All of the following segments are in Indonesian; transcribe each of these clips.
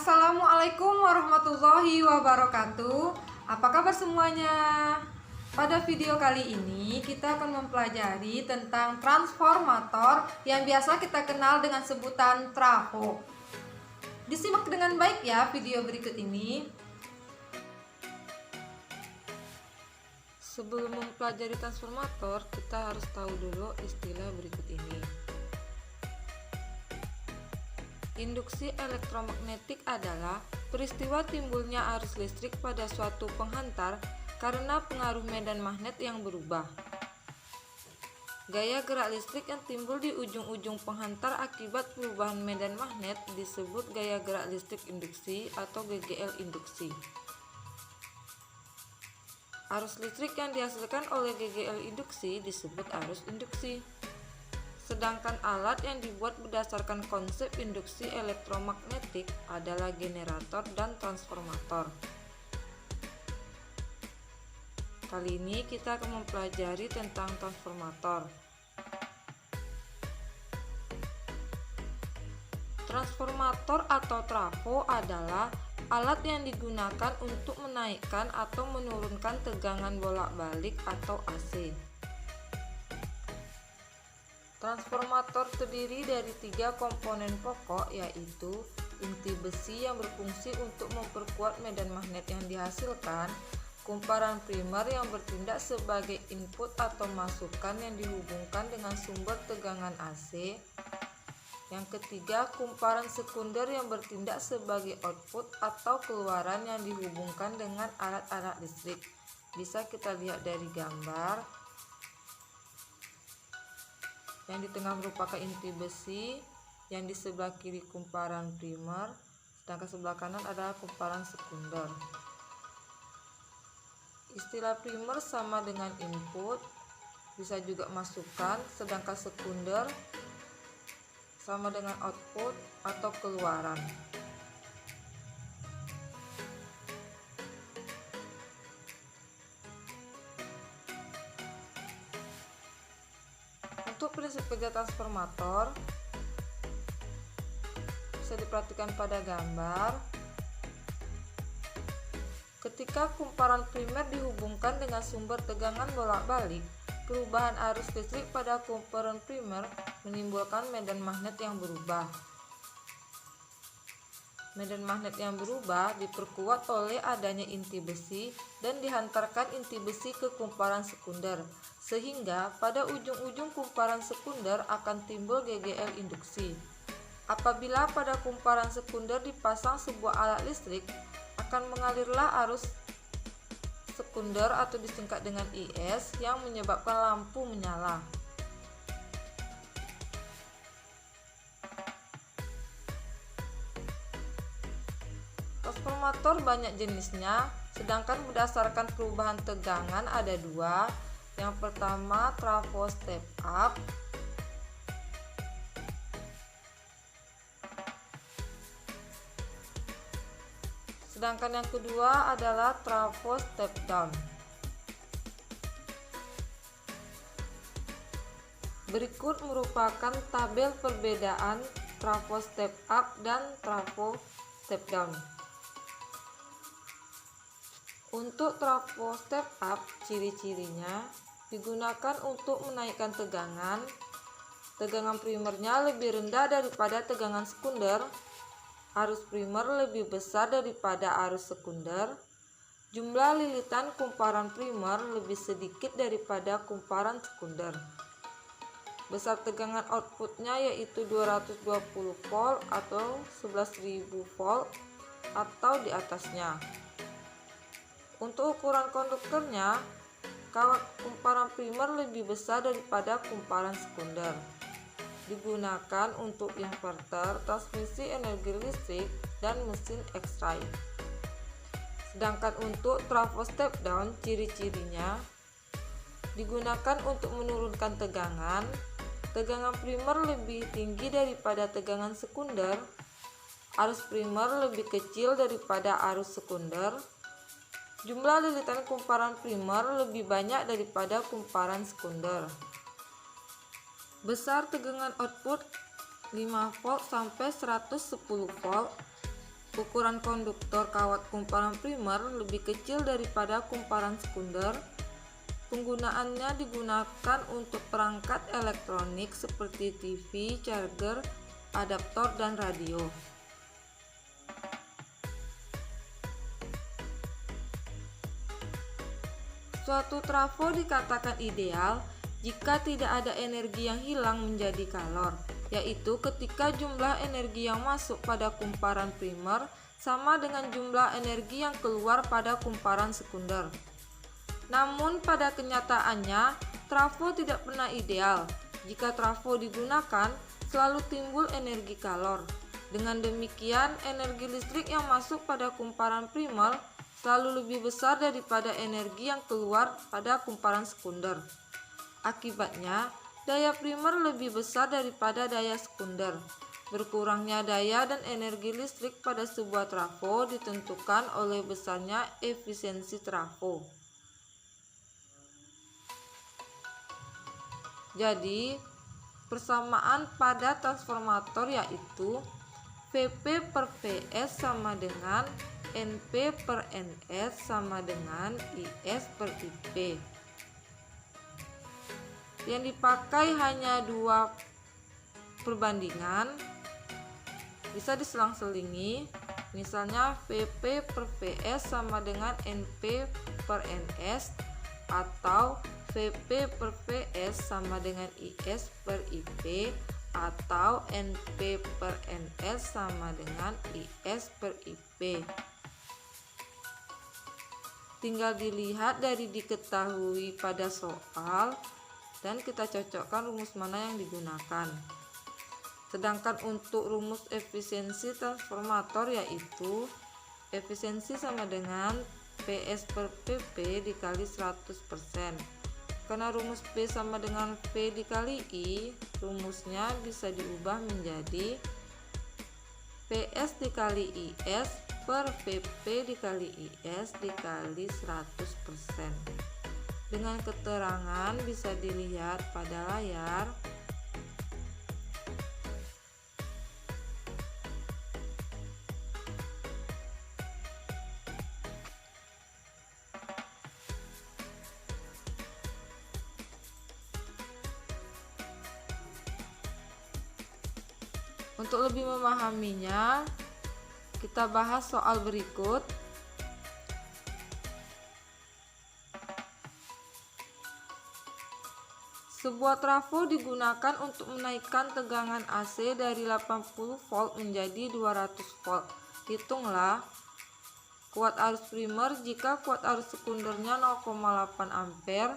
Assalamualaikum warahmatullahi wabarakatuh. Apa kabar semuanya? Pada video kali ini kita akan mempelajari tentang transformator yang biasa kita kenal dengan sebutan trafo. Disimak dengan baik ya video berikut ini. Sebelum mempelajari transformator, kita harus tahu dulu istilah berikut ini. Induksi elektromagnetik adalah peristiwa timbulnya arus listrik pada suatu penghantar karena pengaruh medan magnet yang berubah. Gaya gerak listrik yang timbul di ujung-ujung penghantar akibat perubahan medan magnet disebut gaya gerak listrik induksi atau GGL induksi. Arus listrik yang dihasilkan oleh GGL induksi disebut arus induksi. Sedangkan alat yang dibuat berdasarkan konsep induksi elektromagnetik adalah generator dan transformator. Kali ini kita akan mempelajari tentang transformator. Transformator atau trafo adalah alat yang digunakan untuk menaikkan atau menurunkan tegangan bolak-balik atau AC. Transformator terdiri dari 3 komponen pokok, yaitu inti besi yang berfungsi untuk memperkuat medan magnet yang dihasilkan, kumparan primer yang bertindak sebagai input atau masukan yang dihubungkan dengan sumber tegangan AC. Yang ketiga, kumparan sekunder yang bertindak sebagai output atau keluaran yang dihubungkan dengan alat-alat listrik. Bisa kita lihat dari gambar. Yang di tengah merupakan inti besi, yang di sebelah kiri kumparan primer, sedangkan sebelah kanan adalah kumparan sekunder. Istilah primer sama dengan input, bisa juga masukan, sedangkan sekunder sama dengan output atau keluaran. Untuk prinsip kerja transformator bisa diperhatikan pada gambar. Ketika kumparan primer dihubungkan dengan sumber tegangan bolak-balik, perubahan arus listrik pada kumparan primer menimbulkan medan magnet yang berubah. Medan magnet yang berubah diperkuat oleh adanya inti besi dan dihantarkan inti besi ke kumparan sekunder, sehingga pada ujung-ujung kumparan sekunder akan timbul GGL induksi. Apabila pada kumparan sekunder dipasang sebuah alat listrik, akan mengalirlah arus sekunder atau disingkat dengan IS yang menyebabkan lampu menyala. Transformator banyak jenisnya, sedangkan berdasarkan perubahan tegangan ada 2. Yang pertama trafo step up. Sedangkan yang kedua adalah trafo step down. Berikut merupakan tabel perbedaan trafo step up dan trafo step down. Untuk trafo step up, ciri-cirinya digunakan untuk menaikkan tegangan. Tegangan primernya lebih rendah daripada tegangan sekunder. Arus primer lebih besar daripada arus sekunder. Jumlah lilitan kumparan primer lebih sedikit daripada kumparan sekunder. Besar tegangan outputnya yaitu 220 volt atau 11.000 volt atau di atasnya. Untuk ukuran konduktornya, kawat kumparan primer lebih besar daripada kumparan sekunder. Digunakan untuk inverter, transmisi energi listrik, dan mesin X-ray. Sedangkan untuk trafo step down, ciri-cirinya digunakan untuk menurunkan tegangan. Tegangan primer lebih tinggi daripada tegangan sekunder. Arus primer lebih kecil daripada arus sekunder. Jumlah lilitan kumparan primer lebih banyak daripada kumparan sekunder. Besar tegangan output 5 volt sampai 110 volt. ukuran konduktor kawat kumparan primer lebih kecil daripada kumparan sekunder, penggunaannya digunakan untuk perangkat elektronik seperti TV, charger, adaptor, dan radio. Suatu trafo dikatakan ideal jika tidak ada energi yang hilang menjadi kalor, yaitu ketika jumlah energi yang masuk pada kumparan primer sama dengan jumlah energi yang keluar pada kumparan sekunder. Namun pada kenyataannya, trafo tidak pernah ideal. Jika trafo digunakan, selalu timbul energi kalor. Dengan demikian, energi listrik yang masuk pada kumparan primer selalu lebih besar daripada energi yang keluar pada kumparan sekunder. Akibatnya, daya primer lebih besar daripada daya sekunder. Berkurangnya daya dan energi listrik pada sebuah trafo ditentukan oleh besarnya efisiensi trafo. Jadi, persamaan pada transformator yaitu Vp per Vs sama dengan Np per Ns sama dengan Is per Ip. Yang dipakai hanya dua perbandingan, bisa diselang-selingi. Misalnya Vp per Vs sama dengan Np per Ns, atau Vp per Vs sama dengan Is per Ip, atau Np per Ns sama dengan Is per Ip. Tinggal dilihat dari diketahui pada soal dan kita cocokkan rumus mana yang digunakan. Sedangkan untuk rumus efisiensi transformator yaitu efisiensi sama dengan PS per PP dikali 100%. Karena rumus P sama dengan P dikali I, rumusnya bisa diubah menjadi PS dikali IS per PP dikali IS dikali 100%. Dengan keterangan bisa dilihat pada layar. Untuk lebih memahaminya, kita bahas soal berikut. Sebuah trafo digunakan untuk menaikkan tegangan AC dari 80 volt menjadi 200 volt. Hitunglah kuat arus primer jika kuat arus sekundernya 0,8 ampere,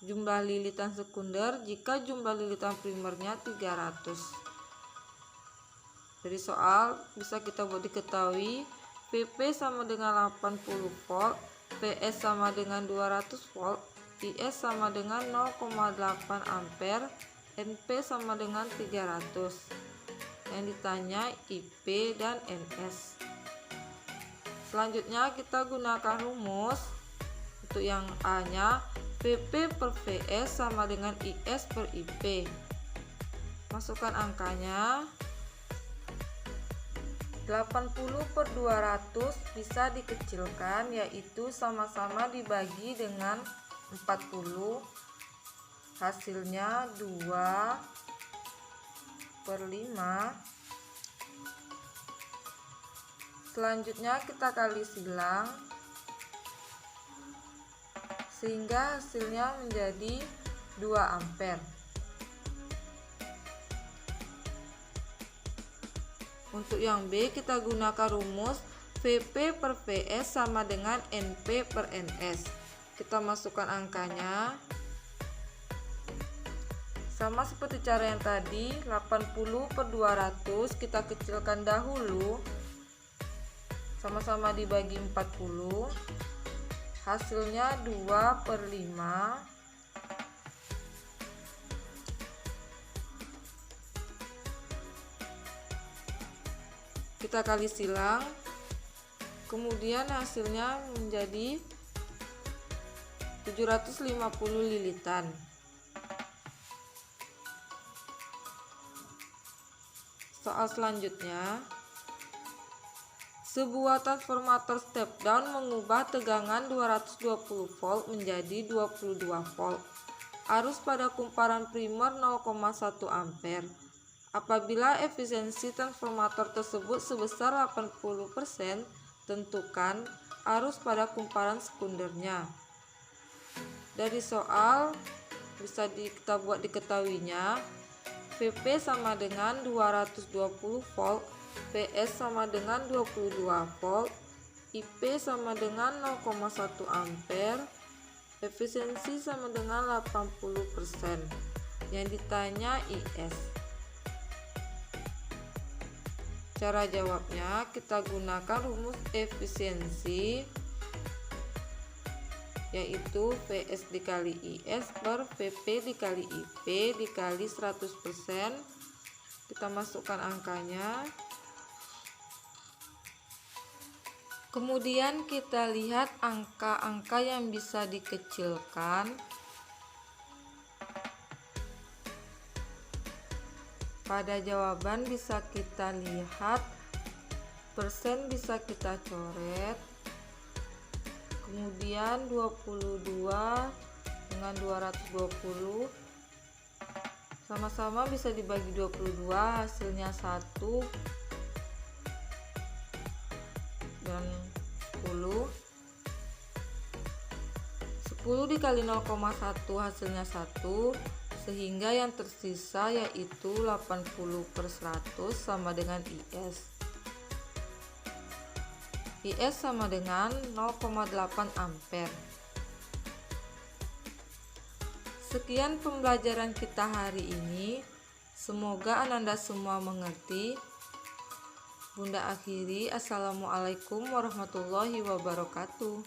jumlah lilitan sekunder jika jumlah lilitan primernya 300. Dari soal bisa kita buat diketahui Vp sama dengan 80 volt, Vs sama dengan 200 volt, Is sama dengan 0,8 ampere, Np sama dengan 300. Yang ditanya Ip dan Ns. Selanjutnya kita gunakan rumus. Untuk yang A nya Vp per Vs sama dengan Is per Ip. Masukkan angkanya. 80 per 200 bisa dikecilkan, yaitu sama-sama dibagi dengan 40, hasilnya 2 per 5. Selanjutnya kita kali silang sehingga hasilnya menjadi 2 ampere. Untuk yang B kita gunakan rumus Vp per Vs sama dengan Np per Ns. Kita masukkan angkanya. Sama seperti cara yang tadi, 80 per 200 kita kecilkan dahulu. Sama-sama dibagi 40. Hasilnya 2 per 5. Kita kali silang, kemudian hasilnya menjadi 750 lilitan. Soal selanjutnya, Sebuah transformator step down mengubah tegangan 220 volt menjadi 22 volt. Arus pada kumparan primer 0,1 ampere. Apabila efisiensi transformator tersebut sebesar 80%, tentukan arus pada kumparan sekundernya. Dari soal bisa kita buat diketahuinya, VP sama dengan 220 volt, PS sama dengan 22 volt, IP sama dengan 0,1 ampere, efisiensi sama dengan 80%. Yang ditanya IS. Cara jawabnya kita gunakan rumus efisiensi, yaitu PS dikali IS per VP dikali IP dikali 100%. Kita masukkan angkanya. Kemudian kita lihat angka-angka yang bisa dikecilkan. Pada jawaban bisa kita lihat persen, bisa kita coret. Kemudian 22 dengan 220 sama-sama bisa dibagi 22, hasilnya 1 dan 10. 10 dikali 0,1 hasilnya 1, sehingga yang tersisa yaitu 80/100 sama dengan IS. IS sama dengan 0,8 ampere. Sekian pembelajaran kita hari ini. Semoga Ananda semua mengerti. Bunda akhiri, Assalamualaikum warahmatullahi wabarakatuh.